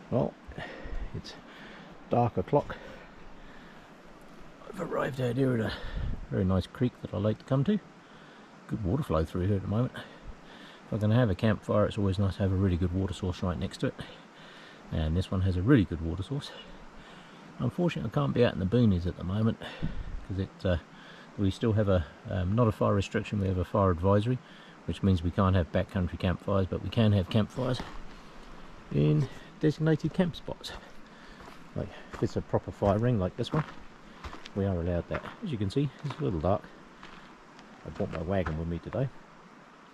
Well, it's dark o'clock. I've arrived out here at a very nice creek that I like to come to. Good water flow through here at the moment. If I'm going to have a campfire, it's always nice to have a really good water source right next to it. And this one has a really good water source. Unfortunately, I can't be out in the boonies at the moment because we still have a not a fire restriction, we have a fire advisory, which means we can't have backcountry campfires, but we can have campfires in designated camp spots. Like if it's a proper fire ring like this one, we are allowed that. As you can see, it's a little dark. I brought my wagon with me today.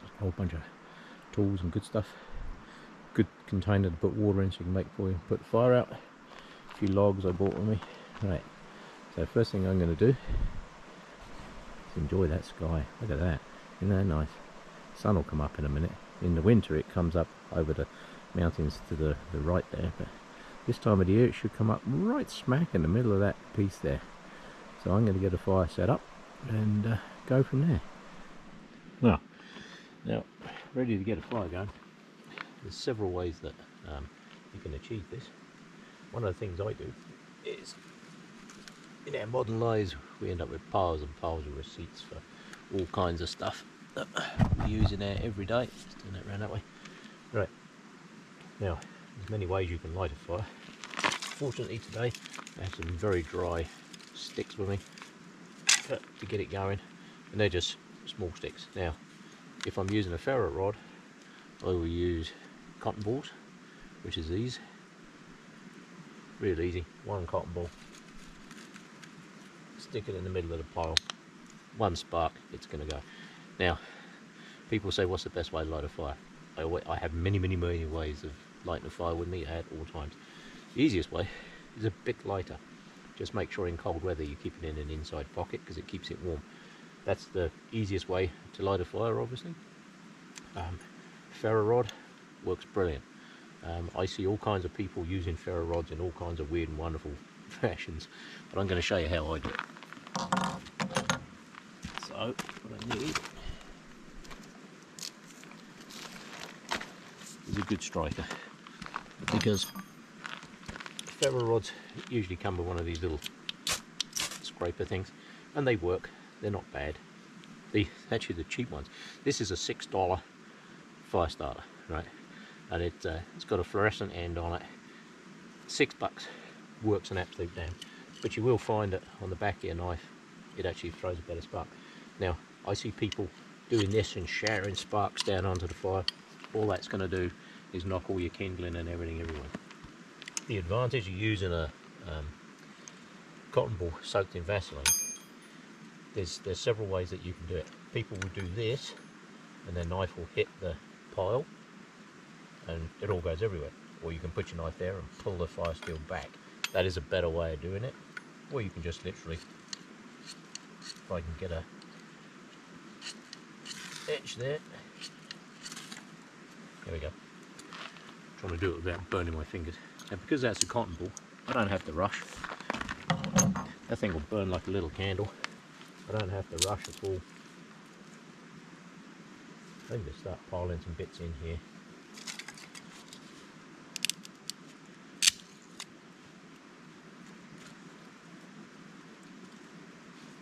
Just a whole bunch of tools and good stuff. Good container to put water in so you can make before you put the fire out. A few logs I brought with me. Right, so first thing I'm going to do is enjoy that sky. Look at that, isn't that nice? Sun will come up in a minute. In the winter it comes up over the mountains to the right there, but this time of the year it should come up right smack in the middle of that piece there. So I'm going to get a fire set up and go from there. Now, ready to get a fire going. There's several ways that you can achieve this. One of the things I do is, in our modern lives, we end up with piles and piles of receipts for all kinds of stuff that we use in our everyday. Let's turn that around that way. Right, now there's many ways you can light a fire. Fortunately today I have some very dry sticks with me to get it going, and they're just small sticks. Now if I'm using a ferro rod, I will use cotton balls, which is these. Real easy, one cotton ball, stick it in the middle of the pile, one spark, it's going to go. Now people say, what's the best way to light a fire? I have many ways of lighting a fire with me at all times. The easiest way is a big lighter. Just make sure in cold weather you keep it in an inside pocket because it keeps it warm. That's the easiest way to light a fire, obviously. Ferro rod works brilliant. I see all kinds of people using ferro rods in all kinds of weird and wonderful fashions, but I'm going to show you how I do it. So what I need is a good striker, because ferro rods usually come with one of these little scraper things, and they work. They're not bad. Actually the cheap ones. This is a $6 fire starter, right? And it's got a fluorescent end on it. $6 works an absolute damn. But you will find that on the back of your knife it actually throws a better spark. Now I see people doing this and showering sparks down onto the fire. All that's going to do is knock all your kindling and everything everywhere. The advantage of using a cotton ball soaked in Vaseline, there's several ways that you can do it. People will do this and their knife will hit the pile and it all goes everywhere. Or you can put your knife there and pull the fire steel back. That is a better way of doing it. Or you can just literally, if I can get a edge there. There we go. I'm trying to do it without burning my fingers. And because that's a cotton ball, I don't have to rush. That thing will burn like a little candle. I don't have to rush at all. I can just start piling some bits in here.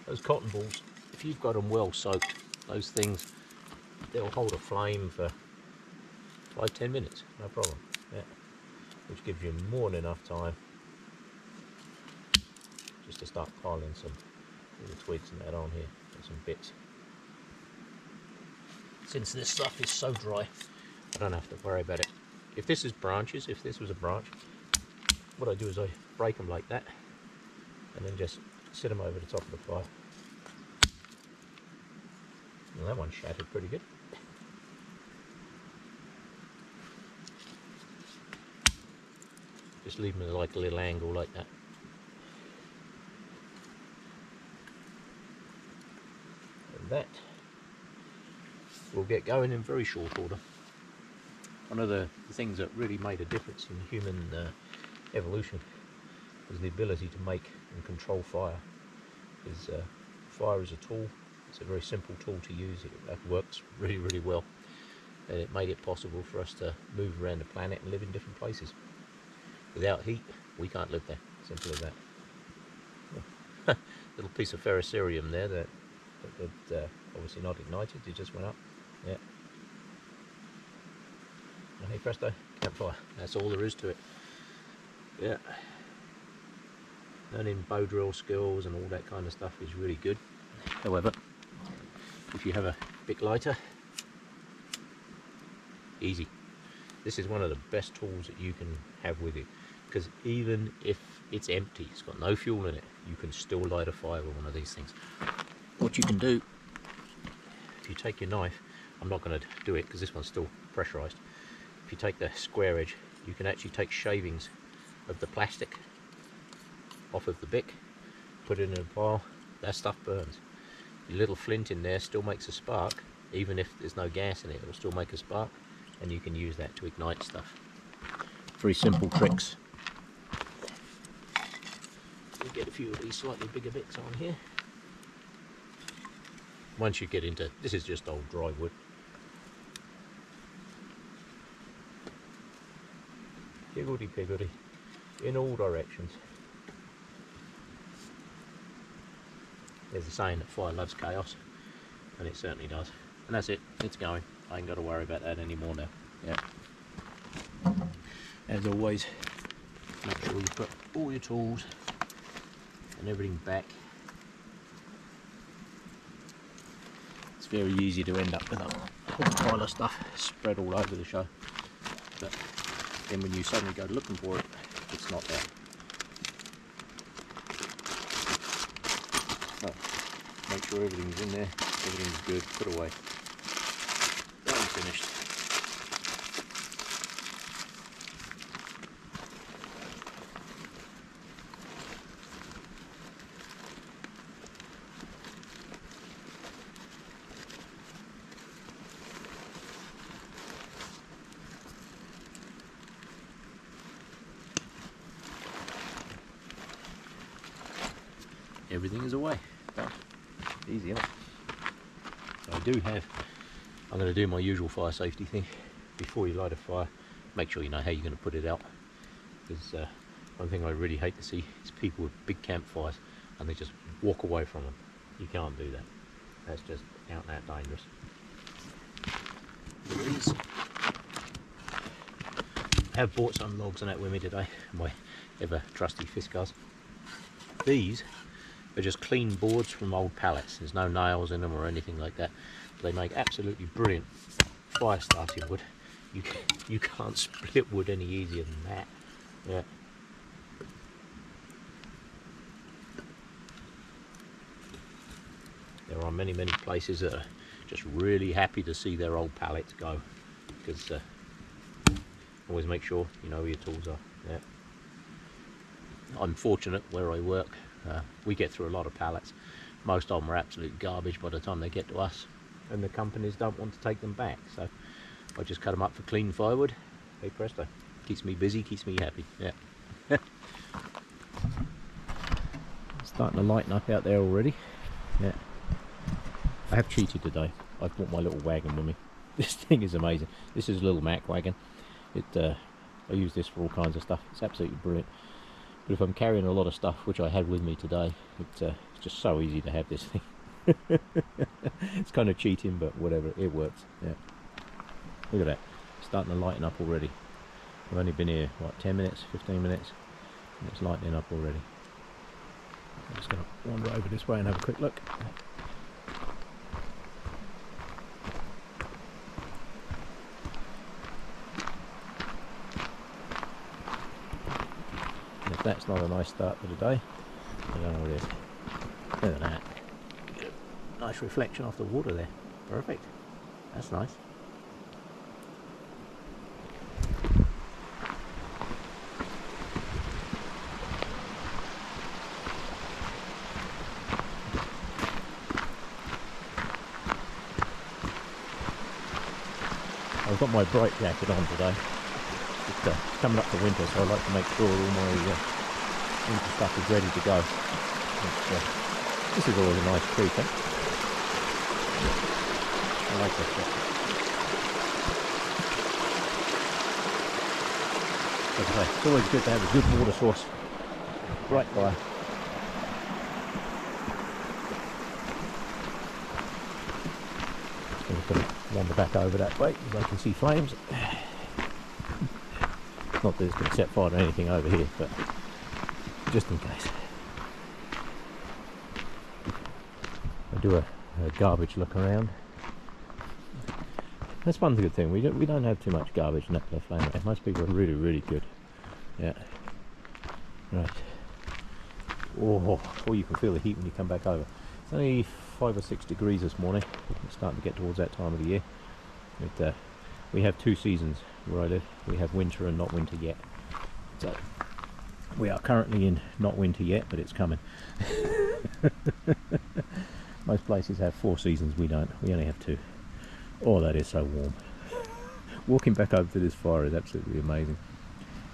Those cotton balls, if you've got them well soaked, those things, they'll hold a flame for 5-10 minutes, no problem. Yeah. Which gives you more than enough time just to start piling some little twigs and that on here, and some bits. Since this stuff is so dry, I don't have to worry about it. If this is branches, if this was a branch, what I do is I break them like that and then just sit them over the top of the fire. Well, that one shattered pretty good. Just leave them at like a little angle like that. And that will get going in very short order. One of the things that really made a difference in human evolution was the ability to make and control fire. Fire is a tool. It's a very simple tool to use. It works really well, and it made it possible for us to move around the planet and live in different places. Without heat, we can't live there. Simple as that. Little piece of ferrocerium there that obviously not ignited, it just went up. Yeah. And hey presto, campfire. That's all there is to it. Yeah. Learning bow drill skills and all that kind of stuff is really good. However, if you have a big lighter, easy. This is one of the best tools that you can have with you, because even if it's empty, it's got no fuel in it, you can still light a fire with one of these things. What you can do, if you take your knife, I'm not going to do it because this one's still pressurized. If you take the square edge, you can actually take shavings of the plastic off of the bick, put it in a pile. That stuff burns. Your little flint in there still makes a spark, even if there's no gas in it, it'll still make a spark, and you can use that to ignite stuff. 3 simple tricks. We'll get a few of these slightly bigger bits on here. Once you get into, this is just old dry wood. Higgledy piggledy, in all directions. There's a saying that fire loves chaos, and it certainly does. And that's it, it's going. I ain't got to worry about that anymore now. Yeah. As always, make sure you put all your tools and everything back. It's very easy to end up with a whole pile of stuff spread all over the show, but then when you suddenly go looking for it, it's not there. So make sure everything's in there, everything's good, put away. Done, finished. Everything is away. Done. Easy enough. So I do have, I'm going to do my usual fire safety thing. Before you light a fire, make sure you know how you're going to put it out. Because one thing I really hate to see is people with big campfires and they just walk away from them. You can't do that. That's just out and out dangerous. These, I have bought some logs and that with me today, my ever trusty Fiskars. These are just clean boards from old pallets. There's no nails in them or anything like that. They make absolutely brilliant fire starting wood. You can't split wood any easier than that. Yeah. There are many places that are just really happy to see their old pallets go, because always make sure you know where your tools are. Yeah. I'm fortunate where I work. We get through a lot of pallets. Most of them are absolute garbage by the time they get to us, and the companies don't want to take them back, so I just cut them up for clean firewood. Hey presto, keeps me busy, keeps me happy. Yeah. Starting to lighten up out there already. Yeah. I have cheated today. I've brought my little wagon with me. This thing is amazing. This is a little Mac wagon. I use this for all kinds of stuff. It's absolutely brilliant. But if I'm carrying a lot of stuff, which I had with me today, it's just so easy to have this thing. It's kind of cheating, but whatever, it works. Yeah. Look at that, starting to lighten up already. I've only been here, what, 10 minutes, 15 minutes, and it's lightening up already. I'm just going to wander over this way and have a quick look. And if that's not a nice start to the day, I don't know what it is. Look at that. Get a nice reflection off the water there. Perfect. That's nice. I've got my bright jacket on today. It's coming up to winter, so I like to make sure all my winter stuff is ready to go. This is always a nice creek, eh? I like this stuff. it's always good to have a good water source right by. Just going to put it wander back over that way so I can see flames. Not that it's going to set fire to anything over here, but just in case. I do a garbage look around. That's one good thing. We don't have too much garbage in that flame rate. Most people are really good. Yeah. Right. Oh, you can feel the heat when you come back over. It's only 5 or 6 degrees this morning. It's starting to get towards that time of the year. But, we have 2 seasons where I live. We have winter and not winter yet. So we are currently in not winter yet, but it's coming. Most places have 4 seasons. We don't. We only have 2. Oh, that is so warm. Walking back over to this fire is absolutely amazing.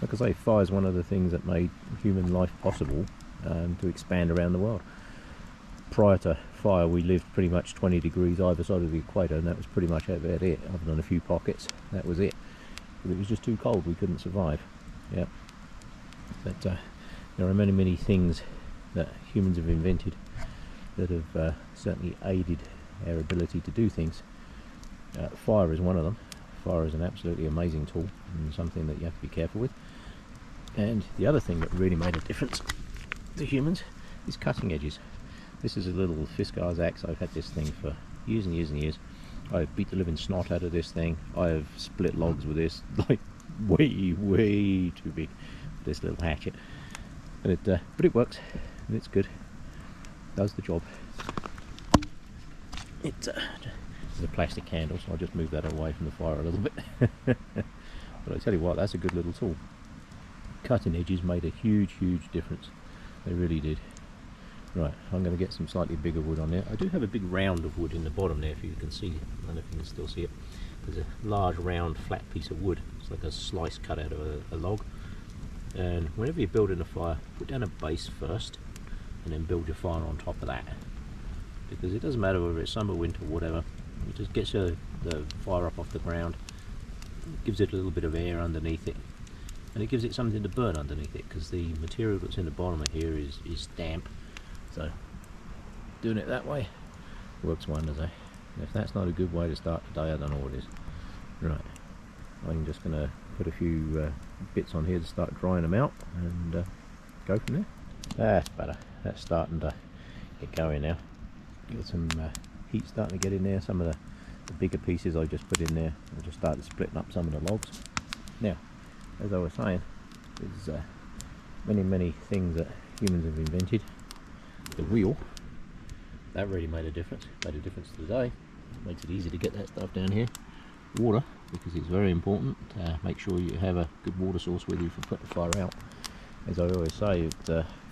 Like I say, fire is one of the things that made human life possible, to expand around the world. Prior to fire, we lived pretty much 20 degrees either side of the equator, and that was pretty much about it. Other than a few pockets, that was it. But it was just too cold. We couldn't survive. Yeah. But there are many things that humans have invented that have certainly aided our ability to do things. Fire is one of them. Fire is an absolutely amazing tool and something that you have to be careful with. And the other thing that really made a difference to humans is cutting edges. This is a little Fiskars axe. I've had this thing for years and years and years. I've beat the living snot out of this thing. I have split logs with this, like way too big for this little hatchet. But it works and it's good. Does the job. It's a plastic candle, so I'll just move that away from the fire a little bit. But I tell you what, that's a good little tool. Cutting edges made a huge difference. They really did. Right, I'm going to get some slightly bigger wood on there. I do have a big round of wood in the bottom there, if you can see it. I don't know if you can still see it. There's a large round flat piece of wood. It's like a slice cut out of a log. And whenever you're building a fire, put down a base first and then build your fire on top of that. Because it doesn't matter whether it's summer, winter, whatever. It just gets the fire up off the ground, gives it a little bit of air underneath it, and it gives it something to burn underneath it, because the material that's in the bottom of here is damp. So doing it that way works wonders, eh? And if that's not a good way to start the day, I don't know what is. Right, I'm just going to put a few bits on here to start drying them out and go from there. That's better. That's starting to get going now. Got some heat starting to get in there. Some of the bigger pieces I just put in there. I just started splitting up some of the logs. Now, as I was saying, there's many things that humans have invented. The wheel, that really made a difference. Made a difference today. Makes it easy to get that stuff down here. Water, because it's very important. Make sure you have a good water source with you for putting the fire out. As I always say,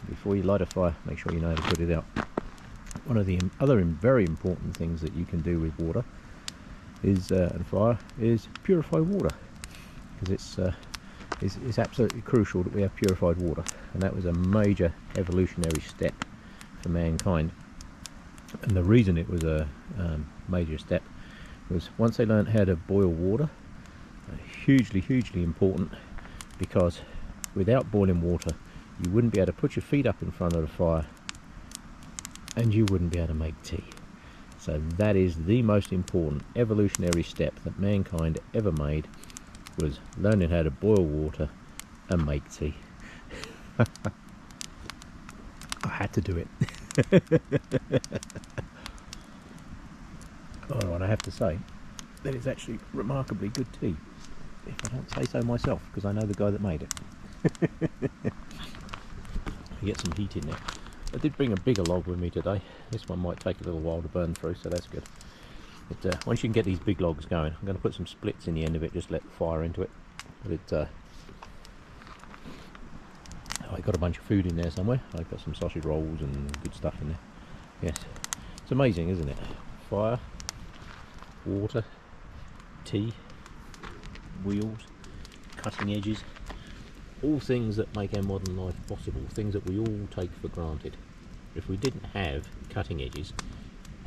before you light a fire, make sure you know how to put it out. One of the other very important things that you can do with water is and fire is purify water, because it's absolutely crucial that we have purified water, and that was a major evolutionary step for mankind. And the reason it was a major step was once they learned how to boil water, hugely important, because without boiling water you wouldn't be able to put your feet up in front of the fire and you wouldn't be able to make tea. So that is the most important evolutionary step that mankind ever made, was learning how to boil water and make tea. I had to do it. Oh, and I have to say that it's actually remarkably good tea, if I don't say so myself, because I know the guy that made it. I get some heat in there. I did bring a bigger log with me today. This one might take a little while to burn through, so that's good. But once you can get these big logs going, I'm going to put some splits in the end of it, just let the fire into it. But I got a bunch of food in there somewhere. I've got some sausage rolls and good stuff in there. Yes, it's amazing, isn't it? Fire, water, tea, wheels, cutting edges, all things that make our modern life possible, things that we all take for granted. If we didn't have cutting edges,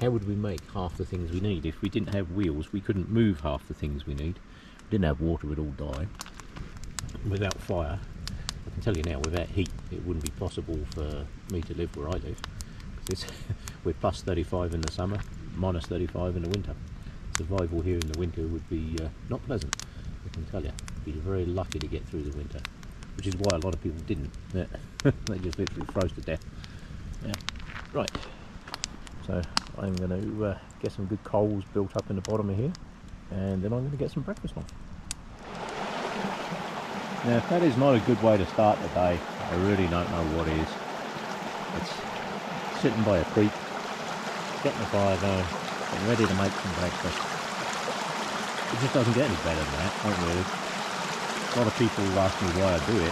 how would we make half the things we need? If we didn't have wheels, we couldn't move half the things we need. If we didn't have water, we'd all die. without fire, I can tell you now, without heat, it wouldn't be possible for me to live where I live. We're plus 35 in the summer, minus 35 in the winter. Survival here in the winter would be not pleasant, I can tell you. You'd be very lucky to get through the winter, which is why a lot of people didn't. They just literally froze to death. Yeah. Right, so I'm going to get some good coals built up in the bottom of here, and then I'm going to get some breakfast on. Now, if that is not a good way to start the day, I really don't know what is. It's sitting by a creek, getting the fire going, getting ready to make some breakfast. It just doesn't get any better than that, not really. A lot of people ask me why I do it.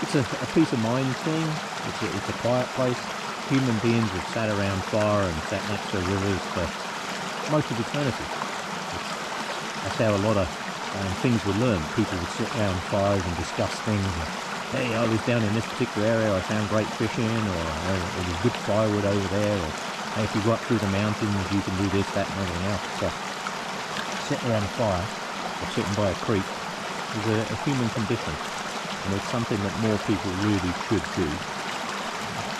It's a peace of mind thing. It's a quiet place. Human beings have sat around fire and sat next to rivers for most of eternity. That's how a lot of things were learned. People would sit around fires and discuss things. Hey, I was down in this particular area, I found great fishing, or there was good firewood over there, or hey, if you go up through the mountains, you can do this, that, and everything else. So, sitting around a fire, or sitting by a creek, is a human condition, and it's something that more people really should do.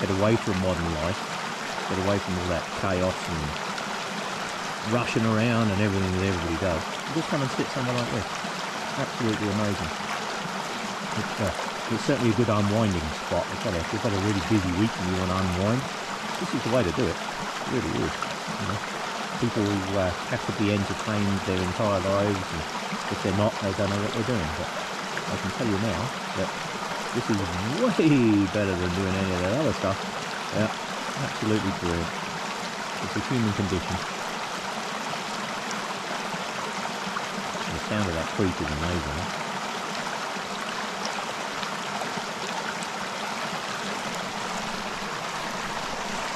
Get away from modern life, get away from all that chaos and rushing around and everything that everybody does. Just come and sit somewhere like this. Absolutely amazing. It's certainly a good unwinding spot. I tell you, if you've got a really busy week and you want to unwind, this is the way to do it. It really is. You know, people have to be entertained their entire lives, and if they're not, they don't know what they're doing. But I can tell you now that this is way better than doing any of that other stuff. Yeah, absolutely brilliant. It's a human condition. The sound of that creek is amazing. Eh?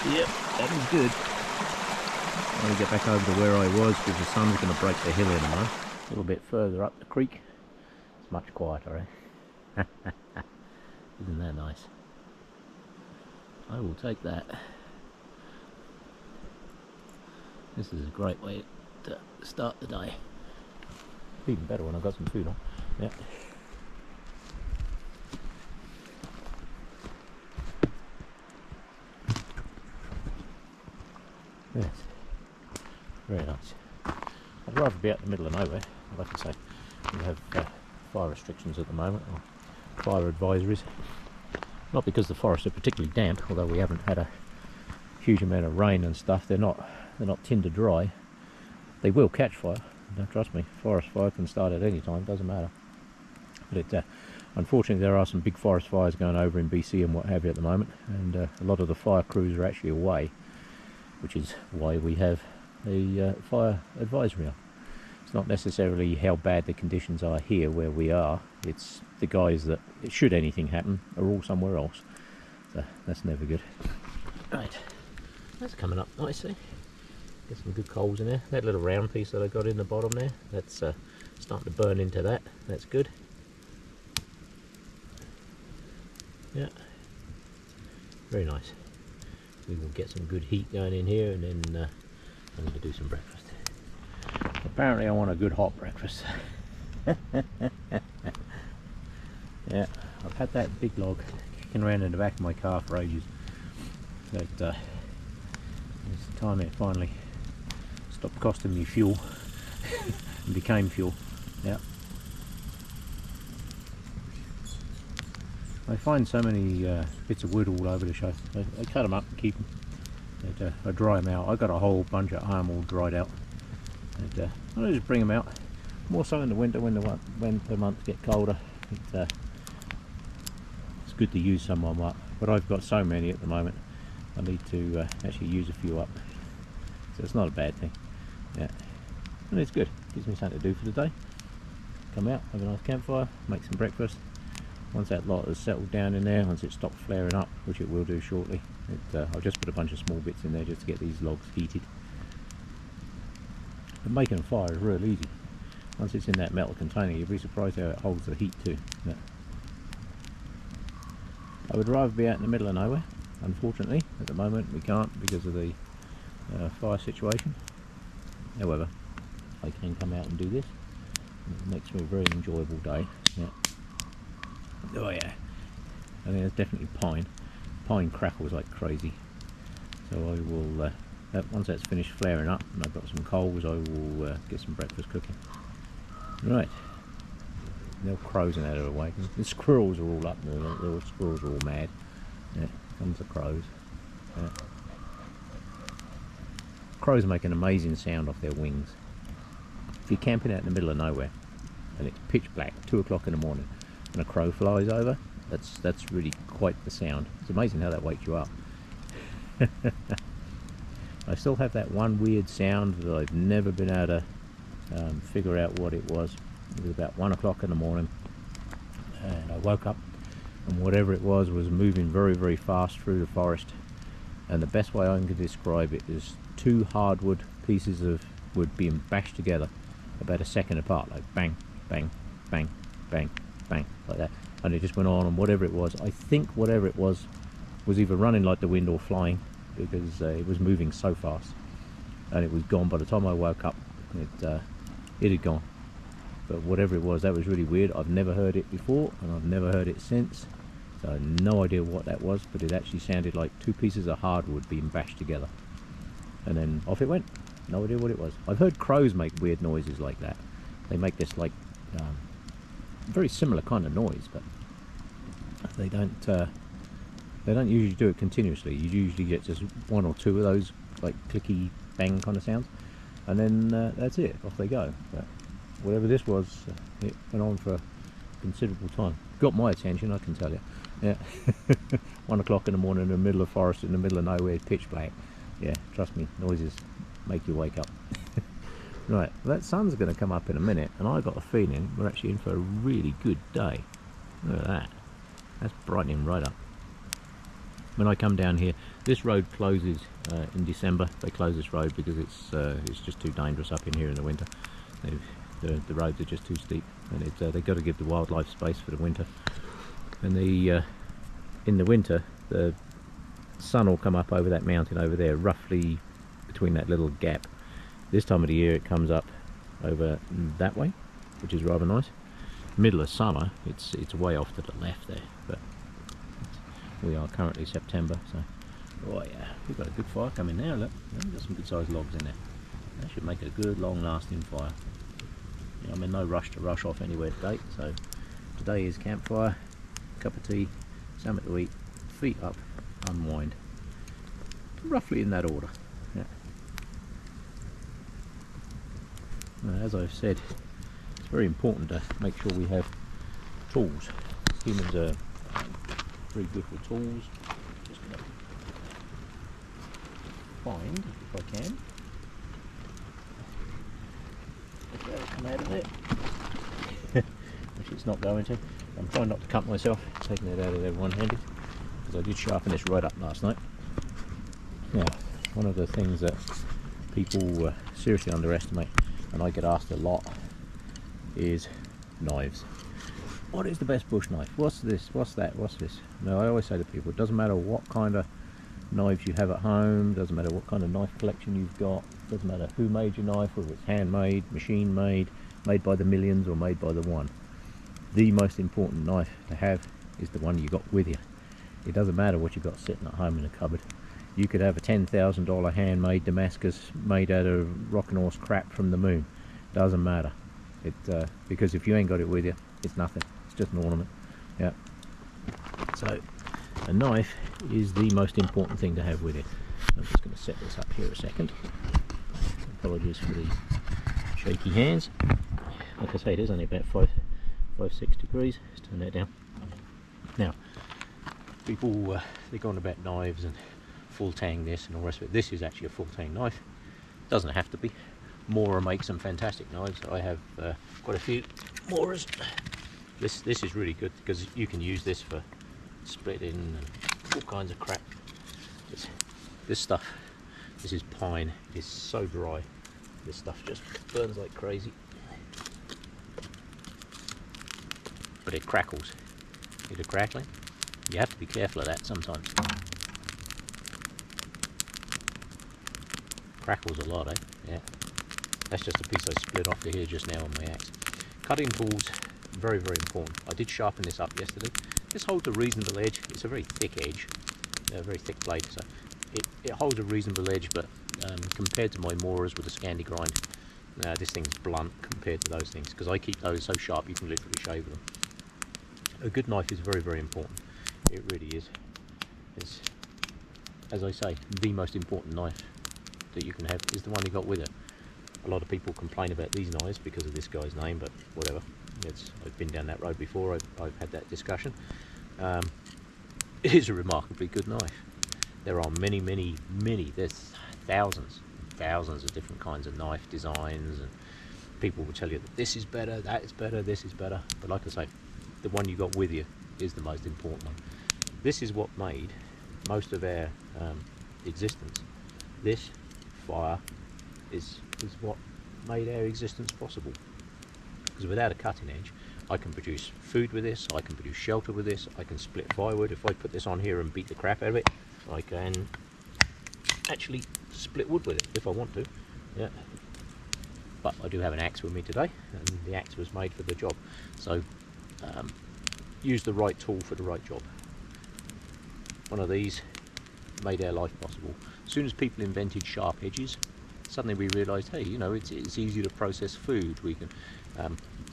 Yep, that is good. I'm going to get back over to where I was because the sun's going to break the hill in now. A little bit further up the creek. It's much quieter, eh? Isn't that nice? I will take that. This is a great way to start the day. Even better when I've got some food on. Yeah. Yes. Very nice. I'd rather be out in the middle of nowhere. Like I say, we have fire restrictions at the moment, or fire advisories. Not because the forests are particularly damp, although we haven't had a huge amount of rain and stuff. They're not tinder dry. They will catch fire. Don't trust me. Forest fire can start at any time. Doesn't matter. But unfortunately, there are some big forest fires going over in BC and what have you at the moment, and a lot of the fire crews are actually away, which is why we have a fire advisory on. It's not necessarily how bad the conditions are here where we are. It's the guys that, should anything happen, are all somewhere else. So that's never good. Right, that's coming up nicely. Get some good coals in there. That little round piece that I got in the bottom there, that's starting to burn into that. That's good. Yeah, very nice. We will get some good heat going in here, and then I'm going to do some breakfast. Apparently I want a good hot breakfast. Yeah, I've had that big log kicking around in the back of my car for ages. But it's time it finally stopped costing me fuel and became fuel. Yeah. I find so many bits of wood all over the show. I cut them up and keep them. I dry them out. I got a whole bunch at home all dried out. And I just bring them out. More so in the winter when the months get colder. It's good to use some of them up. But I've got so many at the moment. I need to actually use a few up. So it's not a bad thing. Yeah. And it's good. Gives me something to do for the day. Come out, have a nice campfire, make some breakfast. Once that lot has settled down in there, once it stops flaring up, which it will do shortly, I'll just put a bunch of small bits in there just to get these logs heated. But making a fire is real easy. Once it's in that metal container, you'll be surprised how it holds the heat too. Yeah. I would rather be out in the middle of nowhere. Unfortunately, at the moment we can't because of the fire situation. However, I can come out and do this. It makes me a very enjoyable day. Yeah. Oh yeah, I think it's definitely pine. Pine crackles like crazy. So I will, once that's finished flaring up and I've got some coals, I will get some breakfast cooking. Right, the crows are out of the way. The squirrels are all up there, the squirrels are all mad. Yeah, comes the crows. Yeah. Crows make an amazing sound off their wings. If you're camping out in the middle of nowhere and it's pitch black, 2 o'clock in the morning, and a crow flies over, that's really quite the sound. It's amazing how that wakes you up. I still have that one weird sound that I've never been able to figure out what it was. It was about 1 o'clock in the morning, and I woke up, and whatever it was moving very, very fast through the forest. And the best way I can describe it is 2 hardwood pieces of wood being bashed together about a second apart, like bang, bang, bang, bang, bang, like that. And it just went on, and whatever it was, I think whatever it was either running like the wind or flying, because it was moving so fast. And it was gone by the time I woke up. It had gone. But whatever it was, that was really weird. I've never heard it before, and I've never heard it since. So I had no idea what that was, but it actually sounded like 2 pieces of hardwood being bashed together. And then off it went. No idea what it was. I've heard crows make weird noises like that. They make this like very similar kind of noise, but they don't usually do it continuously. You usually get just 1 or 2 of those like clicky bang kind of sounds, and then that's it. Off they go. But whatever this was, it went on for a considerable time. Got my attention, I can tell you. Yeah. 1 o'clock in the morning in the middle of forest, in the middle of nowhere, pitch black. Yeah, trust me, noises make you wake up. Right, well, that sun's going to come up in a minute, and I got a feeling we're actually in for a really good day. Look at that. That's brightening right up. When I come down here, this road closes in December. They close this road because it's just too dangerous up in here in the winter. The roads are just too steep, and they've got to give the wildlife space for the winter. And in the winter, the sun will come up over that mountain over there, roughly between that little gap. This time of the year it comes up over that way, which is rather nice. Middle of summer, it's way off to the left there, but we are currently September, so oh yeah, we've got a good fire coming now. Look, we've got some good sized logs in there. That should make it a good long lasting fire. Yeah, I'm in no rush to rush off anywhere today, so today is campfire, cup of tea, something to eat, feet up, unwind. Roughly in that order. Yeah. Now, as I've said, it's very important to make sure we have tools. Humans are very good with tools. Just going to find, if I can, if that'll come out of it, which it's not going to. I'm trying not to cut myself, taking it out of there one-handed, because I did sharpen this right up last night. Now, one of the things that people seriously underestimate, and I get asked a lot, is knives. What is the best bush knife? What's this? What's that? What's this? No, I always say to people, it doesn't matter what kind of knives you have at home, doesn't matter what kind of knife collection you've got, doesn't matter who made your knife, whether it's handmade, machine made, made by the millions or made by the one. The most important knife to have is the one you got with you. It doesn't matter what you've got sitting at home in a cupboard. You could have a $10,000 handmade Damascus made out of rockin' horse crap from the moon. Doesn't matter. Because if you ain't got it with you, it's nothing. It's just an ornament. Yeah. So a knife is the most important thing to have with you. I'm just going to set this up here a second. Apologies for the shaky hands. Like I say, it is only about 5-6 degrees. Let's turn that down. Now, people they go on about knives and full tang this and all the rest of it. This is actually a full tang knife. Doesn't have to be. Mora makes some fantastic knives. I have quite a few Moras. This is really good because you can use this for splitting and all kinds of crap. This stuff, this is pine. It is so dry. This stuff just burns like crazy. But it crackles. Hear the crackling? You have to be careful of that sometimes. Crackles a lot, eh? Yeah. That's just a piece I split off of here just now on my axe. Cutting tools very, very important. I did sharpen this up yesterday. This holds a reasonable edge. It's a very thick edge, a very thick blade, so it holds a reasonable edge, but compared to my Moras with a Scandi grind, this thing's blunt compared to those things, because I keep those so sharp you can literally shave them. A good knife is very, very important. It really is. It's, as I say, the most important knife that you can have is the one you got with it. A lot of people complain about these knives because of this guy's name, but whatever. I've been down that road before. I've had that discussion. It is a remarkably good knife. There are many, there's thousands of different kinds of knife designs, and people will tell you that this is better, that is better, this is better. But like I say, the one you got with you is the most important one. This is what made most of our existence. This fire is what made our existence possible. Because without a cutting edge, I can produce food with this, I can produce shelter with this, I can split firewood. If I put this on here and beat the crap out of it, I can actually split wood with it if I want to. Yeah. But I do have an axe with me today, and the axe was made for the job. So use the right tool for the right job. One of these made our life possible. As soon as people invented sharp edges, suddenly we realised, hey, you know, it's easy to process food. We can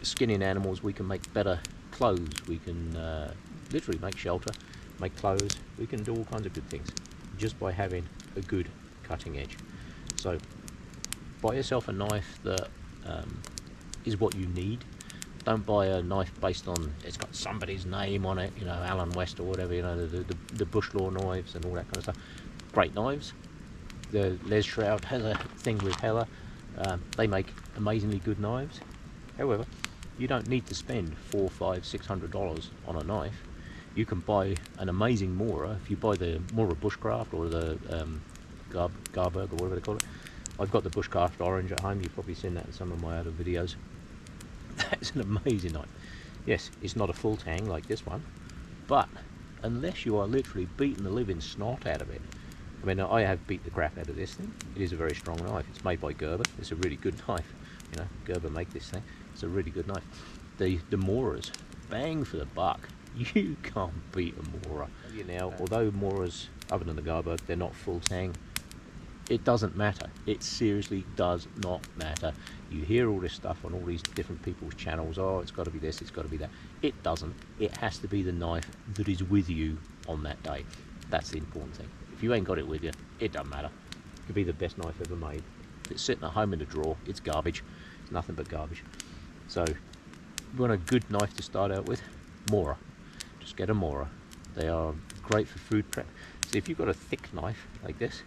skinning animals. We can make better clothes. We can literally make shelter, make clothes. We can do all kinds of good things just by having a good cutting edge. So buy yourself a knife that is what you need. Don't buy a knife based on it's got somebody's name on it, you know, Alan West or whatever, you know, the bush law knives and all that kind of stuff. Great knives. The Les Shroud has a thing with Heller. They make amazingly good knives. However, you don't need to spend $400, $500, $600 on a knife. You can buy an amazing Mora. If you buy the Mora Bushcraft or the Garberg or whatever they call it. I've got the Bushcraft Orange at home. You've probably seen that in some of my other videos. That's an amazing knife. Yes, it's not a full tang like this one, but unless you are literally beating the living snot out of it. I mean, I have beat the crap out of this thing. It is a very strong knife. It's made by Gerber. It's a really good knife. You know, Gerber make this thing. It's a really good knife. The Moras, bang for the buck. You can't beat a Mora. Now, although Moras, other than the Garberg, they're not full tang, it doesn't matter. It seriously does not matter. You hear all this stuff on all these different people's channels. Oh, it's got to be this, it's got to be that. It doesn't. It has to be the knife that is with you on that day. That's the important thing. If you ain't got it with you, it doesn't matter. It could be the best knife ever made. If it's sitting at home in a drawer, it's garbage. It's nothing but garbage. So, you want a good knife to start out with? Mora. Just get a Mora. They are great for food prep. So if you've got a thick knife like this,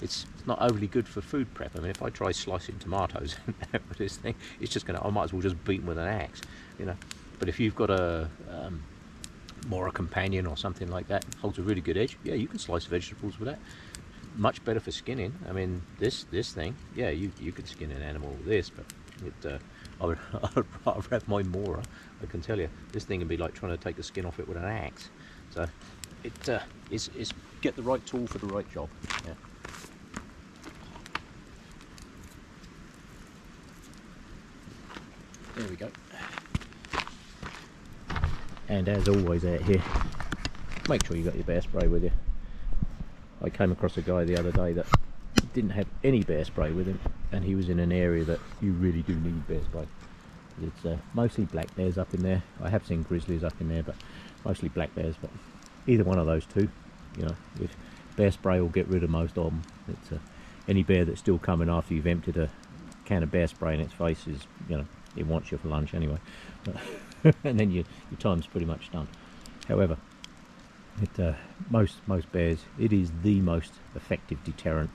it's not overly good for food prep. I mean, if I try slicing tomatoes with this thing, it's just gonna, I might as well just beat them with an axe, you know. But if you've got a Mora Companion or something like that, holds a really good edge, yeah, you can slice vegetables with that. Much better for skinning. I mean, this thing, yeah, you could skin an animal with this, but I'd rather have my Mora. I can tell you, this thing can be like trying to take the skin off it with an axe. So it's get the right tool for the right job. Yeah. There we go. And as always out here, make sure you got your bear spray with you. I came across a guy the other day that didn't have any bear spray with him, and he was in an area that you really do need bear spray. It's mostly black bears up in there. I have seen grizzlies up in there, but mostly black bears. But either one of those two, you know, with bear spray will get rid of most of them. It's any bear that's still coming after you've emptied a can of bear spray in its face is, you know, it wants you for lunch anyway. And then your time's pretty much done. However, most bears, it is the most effective deterrent.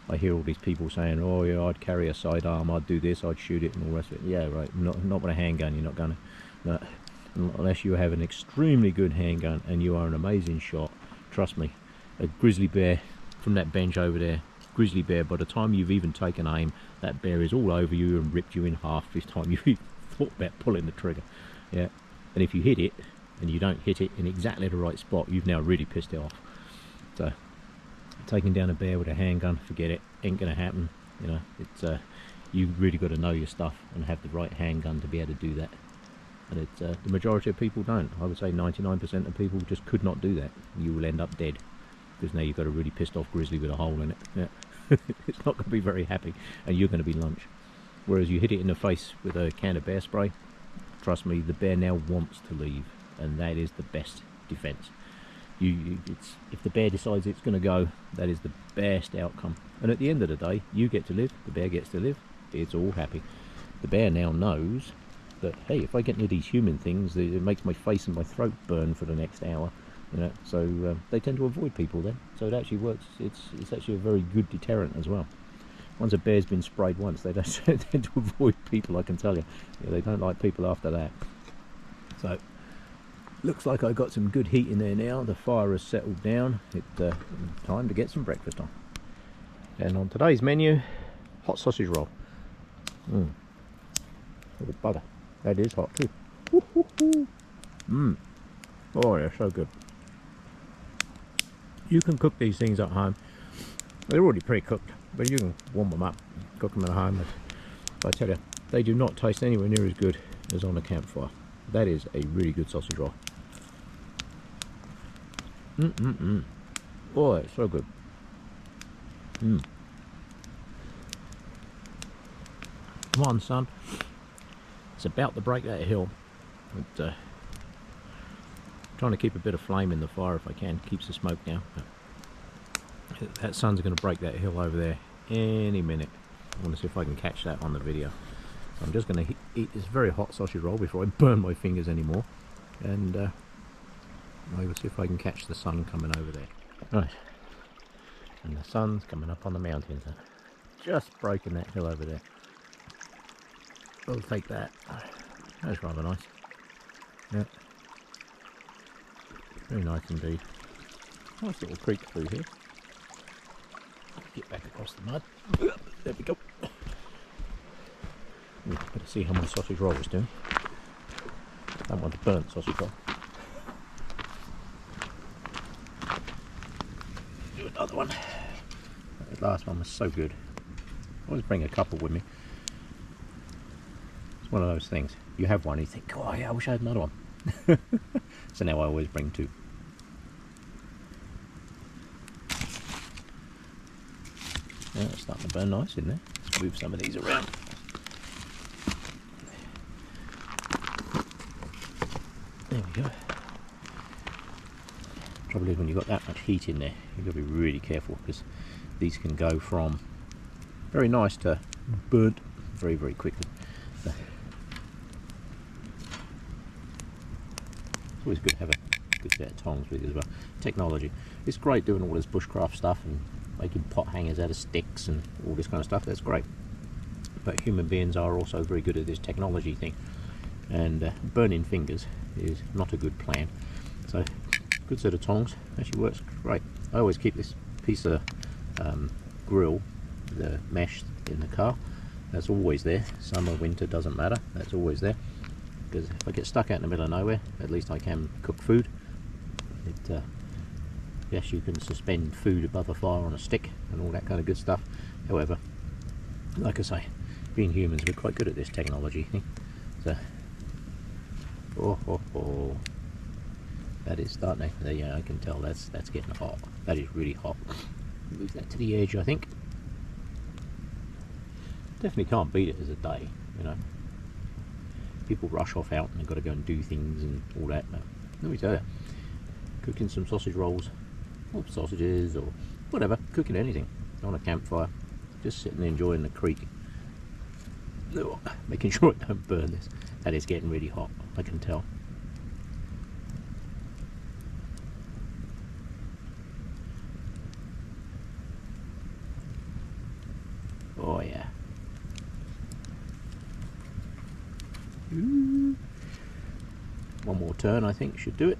I hear all these people saying, oh yeah, I'd carry a sidearm, I'd do this, I'd shoot it and all the rest of it. Yeah, right, not with a handgun, you're not going to. Unless you have an extremely good handgun and you are an amazing shot, trust me, a grizzly bear from that bench over there, grizzly bear, by the time you've even taken aim, that bear is all over you and ripped you in half this time you thought about pulling the trigger. Yeah, and if you hit it and you don't hit it in exactly the right spot, you've now really pissed it off. So taking down a bear with a handgun, forget it, ain't gonna happen. You know, it's you really got to know your stuff and have the right handgun to be able to do that. And it's the majority of people don't. I would say 99% of people just could not do that. You will end up dead, because now you've got a really pissed off grizzly with a hole in it. Yeah. It's not going to be very happy, and you're going to be lunch. Whereas you hit it in the face with a can of bear spray, trust me, the bear now wants to leave, and that is the best defense. If the bear decides it's going to go, that is the best outcome. And at the end of the day, you get to live, the bear gets to live, it's all happy. The bear now knows that, hey, if I get near these human things, it makes my face and my throat burn for the next hour, you know. So they tend to avoid people then. So it actually works. It's actually a very good deterrent as well. Once a bear's been sprayed once, they don't tend to avoid people, I can tell you. Yeah, they don't like people after that. So looks like I got some good heat in there now. The fire has settled down. It's time to get some breakfast on. And on today's menu, hot sausage roll. With butter. That is hot too. Oh, they're so good. You can cook these things at home. They're already pre-cooked, but you can warm them up, cook them at home. But I tell you, they do not taste anywhere near as good as on a campfire. That is a really good sausage roll. Oh, it's so good. Come on, son. It's about to break that hill. But, trying to keep a bit of flame in the fire if I can. Keeps the smoke down. But that sun's going to break that hill over there any minute. I want to see if I can catch that on the video. So I'm just going to eat this very hot sausage roll before I burn my fingers anymore. And I will see if I can catch the sun coming over there. Right. And the sun's coming up on the mountains. Just breaking that hill over there. We'll take that. That's rather nice. Yeah. Very nice indeed. Nice little creek through here. Get back across the mud. There we go. Better see how my sausage roll is doing. That one's burnt sausage roll. Do another one. That last one was so good. I always bring a couple with me. It's one of those things. You have one and you think, oh yeah, I wish I had another one. So now I always bring two. Yeah, it's starting to burn nice in there. Let's move some of these around. There we go. Trouble is when you've got that much heat in there, you've got to be really careful, because these can go from very nice to burnt very, very quickly. So it's always good to have a good set of tongs with you as well. Technology. It's great doing all this bushcraft stuff and making pot hangers out of sticks and all this kind of stuff. That's great. But human beings are also very good at this technology thing. And burning fingers is not a good plan. So, good set of tongs. Actually works great. I always keep this piece of grill, the mesh in the car. That's always there. Summer, winter, doesn't matter. That's always there. Because if I get stuck out in the middle of nowhere, at least I can cook food. Yes, you can suspend food above a fire on a stick and all that kind of good stuff. However, like I say, being humans, we're quite good at this technology thing. So, that is starting to, yeah, I can tell that's getting hot. That is really hot. Move that to the edge, I think. Definitely can't beat it as a day, you know. People rush off out and they've got to go and do things and all that. But let me tell you, cooking some sausage rolls, or sausages, or whatever, cooking anything on a campfire, just sitting there enjoying the creek, making sure it don't burn this. That is getting really hot, I can tell. Oh yeah. Ooh. One more turn, I think, should do it.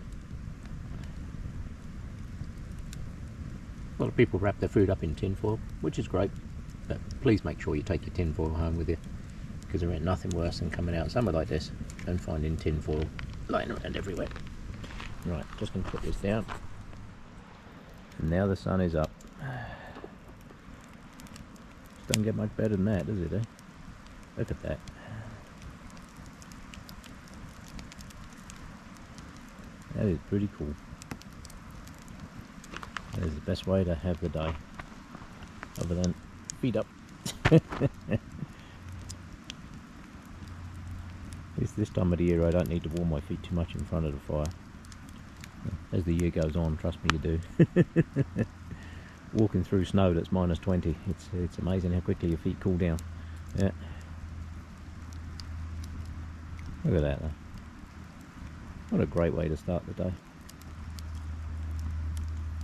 A lot of people wrap their food up in tin foil, which is great, but please make sure you take your tin foil home with you, because there ain't nothing worse than coming out somewhere like this and finding tin foil lying around everywhere. Right, just going to put this down. And now the sun is up. Doesn't get much better than that, does it, eh? Look at that. That is pretty cool. That is the best way to have the day, other than feet up. This time of the year I don't need to warm my feet too much in front of the fire. As the year goes on, trust me, you do. Walking through snow that's minus 20, it's amazing how quickly your feet cool down. Yeah. Look at that though. What a great way to start the day.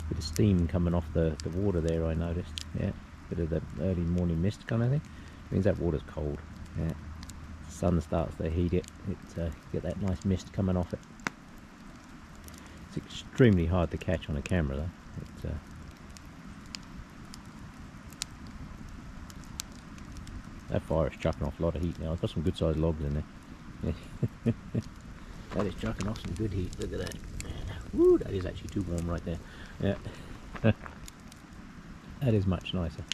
Bit of steam coming off the water there, I noticed. Yeah. Bit of the early morning mist kind of thing. Means that water's cold. Yeah. The sun starts to heat it. Get that nice mist coming off it. It's extremely hard to catch on a camera though. That fire is chucking off a lot of heat now. I've got some good sized logs in there. That is chucking off some good heat. Look at that. Woo, that is actually too warm right there. Yeah. That is much nicer.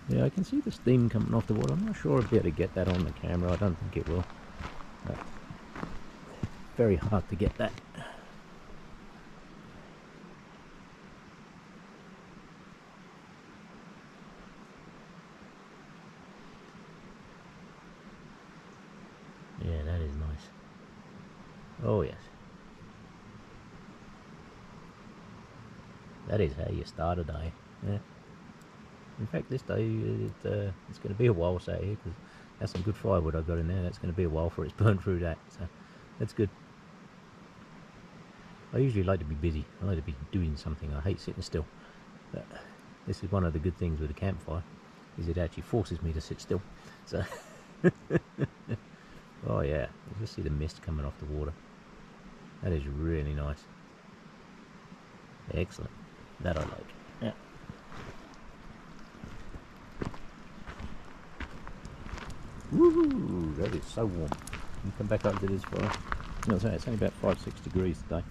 Yeah, I can see the steam coming off the water. I'm not sure if I'll be able to get that on the camera. I don't think it will. But very hard to get that. Yeah, that is nice. Oh yes. That is how you start a day. Yeah. In fact, this day it's going to be a while, say, because that's some good firewood I've got in there. That's going to be a while for it's burnt through that, so that's good. I usually like to be busy. I like to be doing something. I hate sitting still. But this is one of the good things with a campfire, is it actually forces me to sit still. So, oh yeah, you just see the mist coming off the water. That is really nice. Excellent. That I like. Yeah. Woohoo! That is so warm. You come back over to this fire. No, it's only about 5-6 degrees today,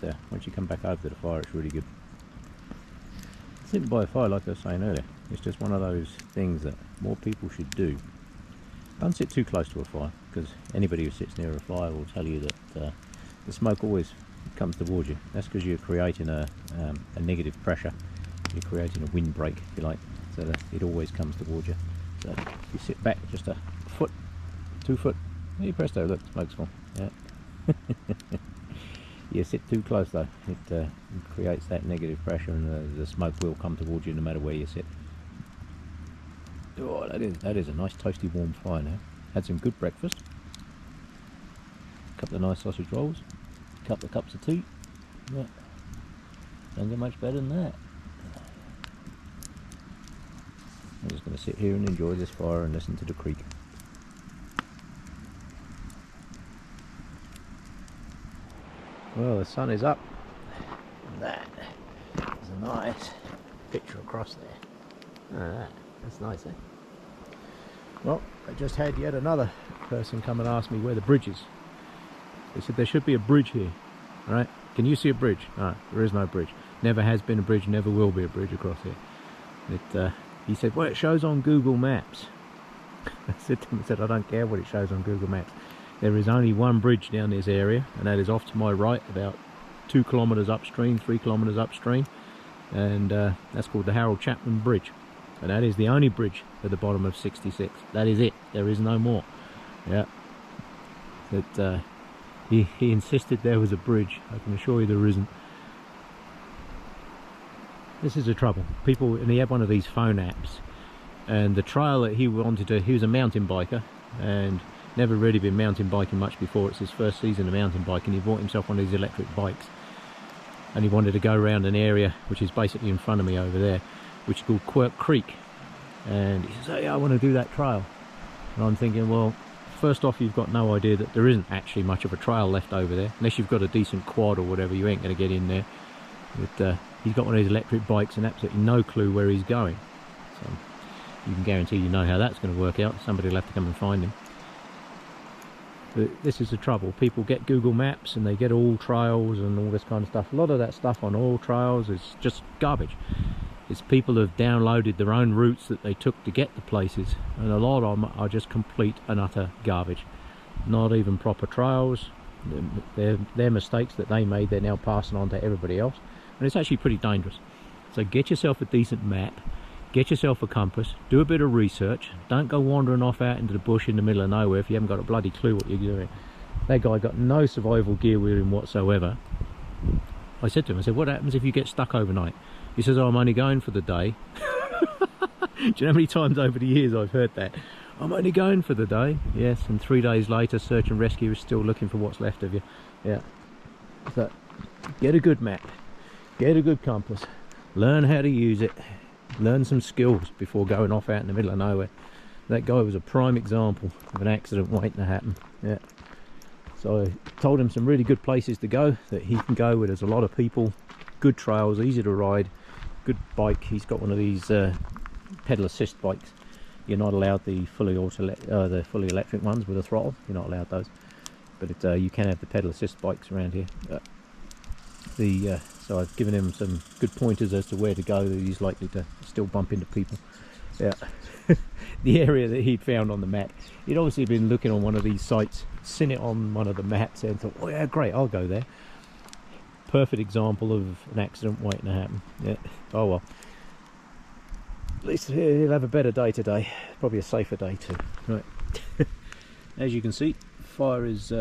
but once you come back over to the fire, it's really good. Sitting by a fire, like I was saying earlier, it's just one of those things that more people should do. Don't sit too close to a fire, because anybody who sits near a fire will tell you that the smoke always comes towards you. That's because you're creating a negative pressure. You're creating a windbreak, if you like, so that it always comes towards you. So if you sit back just a foot, 2 foot, hey presto, look, smoke's gone. Yeah. You sit too close though, it creates that negative pressure, and the smoke will come towards you no matter where you sit. Oh, that is a nice toasty warm fire now. Had some good breakfast. A couple of nice sausage rolls. A couple of cups of tea. Yeah. Don't get much better than that. I'm just going to sit here and enjoy this fire and listen to the creek. Well, the sun is up. That is a nice picture across there. That's nice, eh? Well, I just had yet another person come and ask me where the bridge is. They said there should be a bridge here. Alright, can you see a bridge? No, there is no bridge. Never has been a bridge, never will be a bridge across here. He said, well, it shows on Google Maps. I said to him, I don't care what it shows on Google Maps. There is only one bridge down this area, and that is off to my right, about 2 kilometres upstream, 3 kilometres upstream, and that's called the Harold Chapman Bridge, and that is the only bridge at the bottom of 66. That is it. There is no more. Yeah. But he insisted there was a bridge. I can assure you there isn't. This is the trouble. People, and he had one of these phone apps, and the trail that he wanted to, he was a mountain biker and never really been mountain biking much before. It's his first season of mountain biking. He bought himself one of these electric bikes, and he wanted to go around an area which is basically in front of me over there, which is called Quirk Creek. And he says, hey, I want to do that trail. And I'm thinking, well, first off, you've got no idea that there isn't actually much of a trail left over there, unless you've got a decent quad or whatever. You ain't going to get in there. But he's got one of these electric bikes and absolutely no clue where he's going. So you can guarantee you know how that's going to work out. Somebody will have to come and find him. But this is the trouble. People get Google Maps and they get all trails and all this kind of stuff. A lot of that stuff on all trails is just garbage. It's people who have downloaded their own routes that they took to get the places, and a lot of them are just complete and utter garbage. Not even proper trails, Their mistakes that they made, they're now passing on to everybody else, and it's actually pretty dangerous. So get yourself a decent map, get yourself a compass, do a bit of research. Don't go wandering off out into the bush in the middle of nowhere if you haven't got a bloody clue what you're doing. That guy got no survival gear with him whatsoever. I said to him, I said, what happens if you get stuck overnight? He says, oh, I'm only going for the day. Do you know how many times over the years I've heard that? I'm only going for the day. Yes, and 3 days later, search and rescue is still looking for what's left of you. Yeah. So, get a good map. Get a good compass. Learn how to use it. Learn some skills before going off out in the middle of nowhere. That guy was a prime example of an accident waiting to happen. Yeah. So I told him some really good places to go that he can go where there's a lot of people, good trails, easy to ride, good bike. He's got one of these pedal assist bikes. You're not allowed the fully electric ones with a throttle. You're not allowed those, but you can have the pedal assist bikes around here. So I've given him some good pointers as to where to go that he's likely to still bump into people. Yeah. The area that he'd found on the map, he'd obviously been looking on one of these sites, seen it on one of the maps and thought, oh yeah, great, I'll go there. Perfect example of an accident waiting to happen. Yeah. Oh well, at least he'll have a better day today, probably a safer day too. Right. As you can see, fire is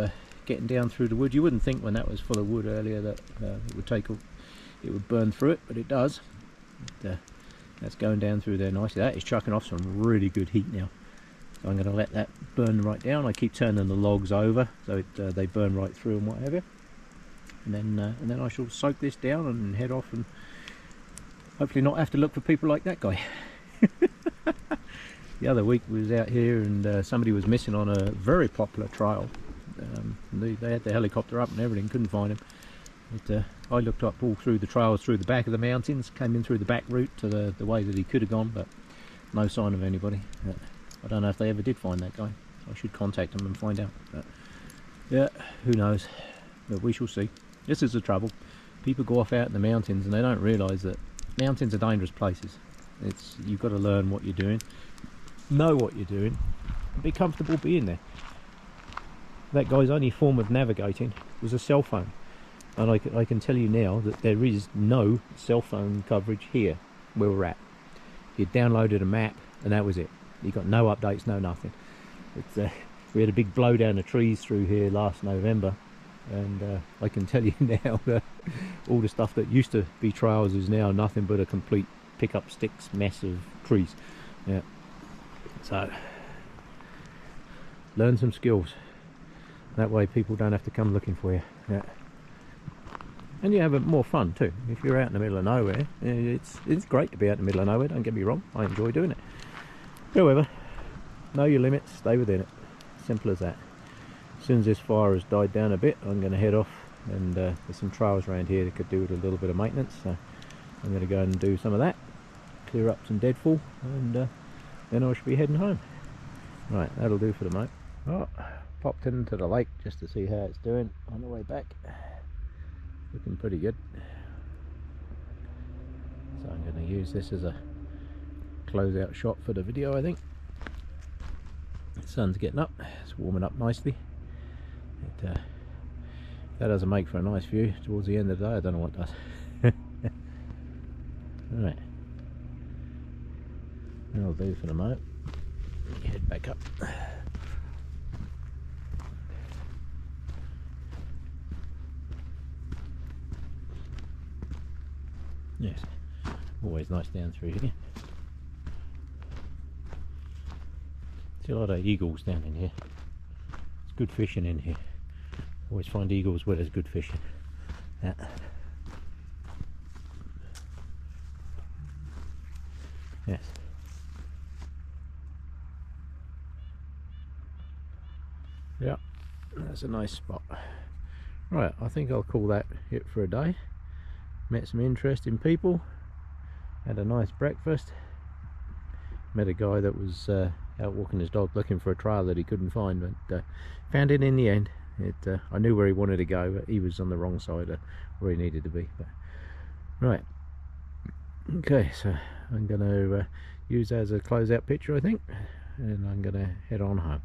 getting down through the wood. You wouldn't think when that was full of wood earlier that it would burn through it, but it does. That's going down through there nicely. That is chucking off some really good heat now. So I'm going to let that burn right down. I keep turning the logs over so they burn right through and what have you. And then I shall soak this down and head off and hopefully not have to look for people like that guy. The other week we was out here and somebody was missing on a very popular trail. They had the helicopter up and everything, couldn't find him. But, I looked up all through the trails through the back of the mountains, came in through the back route to the way that he could have gone, but no sign of anybody. I don't know if they ever did find that guy. I should contact them and find out. But, yeah, who knows? But we shall see. This is the trouble. People go off out in the mountains and they don't realise that mountains are dangerous places. You've got to learn what you're doing, know what you're doing, and be comfortable being there. That guy's only form of navigating was a cell phone. And I can tell you now that there is no cell phone coverage here where we're at. You downloaded a map and that was it. You got no updates, no nothing. We had a big blow down the trees through here last November, and I can tell you now that all the stuff that used to be trails is now nothing but a complete pick-up sticks mess of trees. Yeah. So learn some skills. That way people don't have to come looking for you. Yeah. And you have more fun too. If you're out in the middle of nowhere, it's great to be out in the middle of nowhere, don't get me wrong, I enjoy doing it. However, know your limits, stay within it. Simple as that. As soon as this fire has died down a bit, I'm going to head off, and there's some trails around here that could do with a little bit of maintenance, so I'm going to go and do some of that, clear up some deadfall, and then I should be heading home. Right, that'll do for the moment. Oh, popped into the lake just to see how it's doing on the way back. Looking pretty good. So I'm going to use this as a closeout shot for the video, I think. The sun's getting up, it's warming up nicely. That doesn't make for a nice view towards the end of the day. I don't know what does. Alright, that'll do for the moment. Head back up. Yes, always nice down through here. See a lot of eagles down in here. It's good fishing in here. Always find eagles where there's good fishing. Yeah. Yes. Yeah, that's a nice spot. Right, I think I'll call that it for a day. Met some interesting people, had a nice breakfast, met a guy that was out walking his dog looking for a trail that he couldn't find, but found it in the end. I knew where he wanted to go, but he was on the wrong side of where he needed to be. But, right, okay, so I'm going to use that as a closeout picture, I think, and I'm going to head on home.